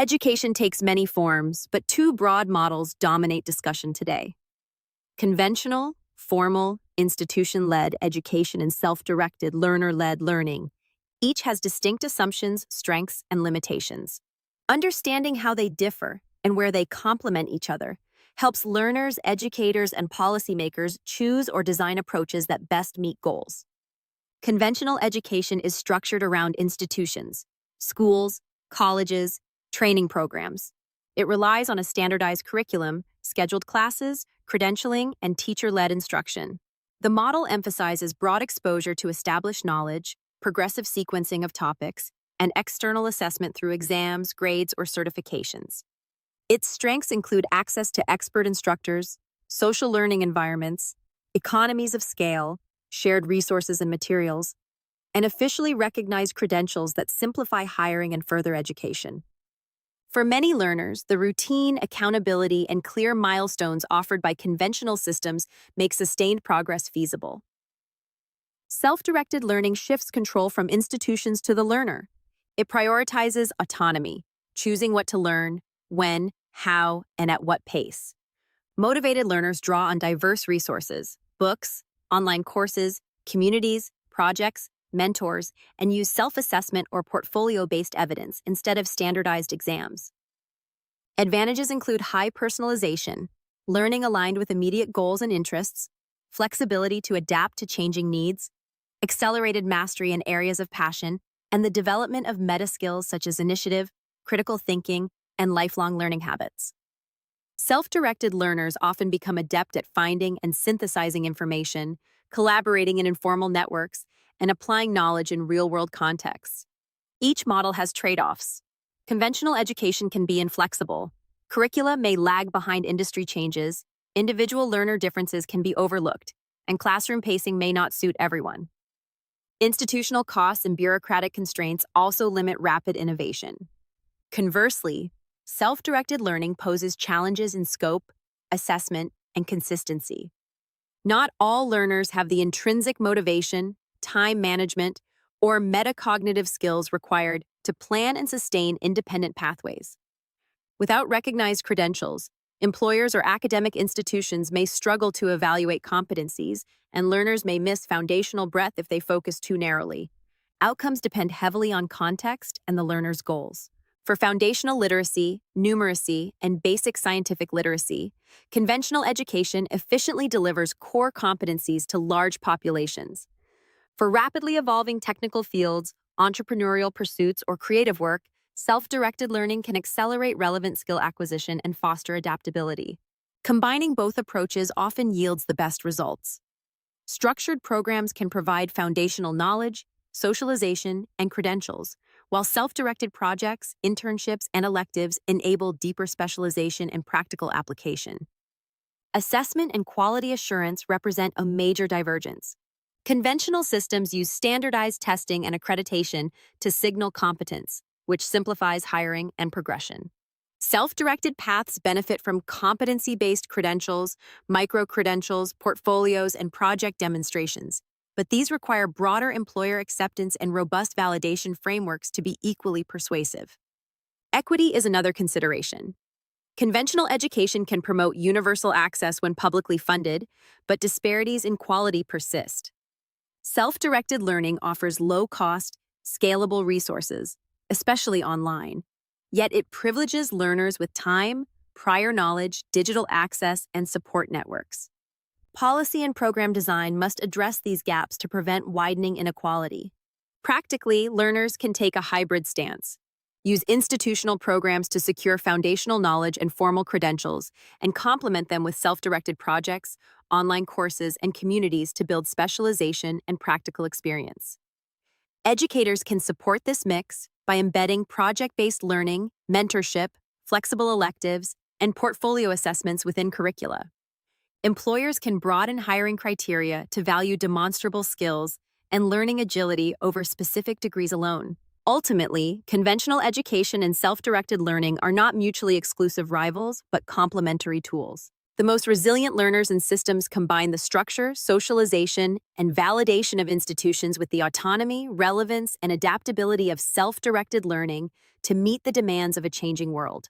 Education takes many forms, but two broad models dominate discussion today. Conventional, formal, institution-led education and self-directed, learner-led learning. Each has distinct assumptions, strengths, and limitations. Understanding how they differ and where they complement each other helps learners, educators, and policymakers choose or design approaches that best meet goals. Conventional education is structured around institutions, schools, colleges, training programs. It relies on a standardized curriculum, scheduled classes, credentialing, and teacher-led instruction. The model emphasizes broad exposure to established knowledge, progressive sequencing of topics, and external assessment through exams, grades, or certifications. Its strengths include access to expert instructors, social learning environments, economies of scale, shared resources and materials, and officially recognized credentials that simplify hiring and further education. For many learners, the routine, accountability, and clear milestones offered by conventional systems make sustained progress feasible. Self-directed learning shifts control from institutions to the learner. It prioritizes autonomy, choosing what to learn, when, how, and at what pace. Motivated learners draw on diverse resources, books, online courses, communities, projects, mentors, and use self-assessment or portfolio-based evidence instead of standardized exams. Advantages include high personalization, learning aligned with immediate goals and interests, flexibility to adapt to changing needs, accelerated mastery in areas of passion, and the development of meta skills such as initiative, critical thinking, and lifelong learning habits. Self-directed learners often become adept at finding and synthesizing information, collaborating in informal networks, and applying knowledge in real-world contexts. Each model has trade-offs. Conventional education can be inflexible. Curricula may lag behind industry changes, individual learner differences can be overlooked, and classroom pacing may not suit everyone. Institutional costs and bureaucratic constraints also limit rapid innovation. Conversely, self-directed learning poses challenges in scope, assessment, and consistency. Not all learners have the intrinsic motivation, time management, or metacognitive skills required to plan and sustain independent pathways. Without recognized credentials, employers or academic institutions may struggle to evaluate competencies, and learners may miss foundational breadth if they focus too narrowly. Outcomes depend heavily on context and the learner's goals. For foundational literacy, numeracy, and basic scientific literacy, conventional education efficiently delivers core competencies to large populations. For rapidly evolving technical fields, entrepreneurial pursuits, or creative work, self-directed learning can accelerate relevant skill acquisition and foster adaptability. Combining both approaches often yields the best results. Structured programs can provide foundational knowledge, socialization, and credentials, while self-directed projects, internships, and electives enable deeper specialization and practical application. Assessment and quality assurance represent a major divergence. Conventional systems use standardized testing and accreditation to signal competence, which simplifies hiring and progression. Self-directed paths benefit from competency-based credentials, micro-credentials, portfolios, and project demonstrations, but these require broader employer acceptance and robust validation frameworks to be equally persuasive. Equity is another consideration. Conventional education can promote universal access when publicly funded, but disparities in quality persist. Self-directed learning offers low-cost, scalable resources, especially online, yet it privileges learners with time, prior knowledge, digital access, and support networks. Policy and program design must address these gaps to prevent widening inequality. Practically, learners can take a hybrid stance, use institutional programs to secure foundational knowledge and formal credentials, and complement them with self-directed projects, online courses, and communities to build specialization and practical experience. Educators can support this mix by embedding project-based learning, mentorship, flexible electives, and portfolio assessments within curricula. Employers can broaden hiring criteria to value demonstrable skills and learning agility over specific degrees alone. Ultimately, conventional education and self-directed learning are not mutually exclusive rivals, but complementary tools. The most resilient learners and systems combine the structure, socialization, and validation of institutions with the autonomy, relevance, and adaptability of self-directed learning to meet the demands of a changing world.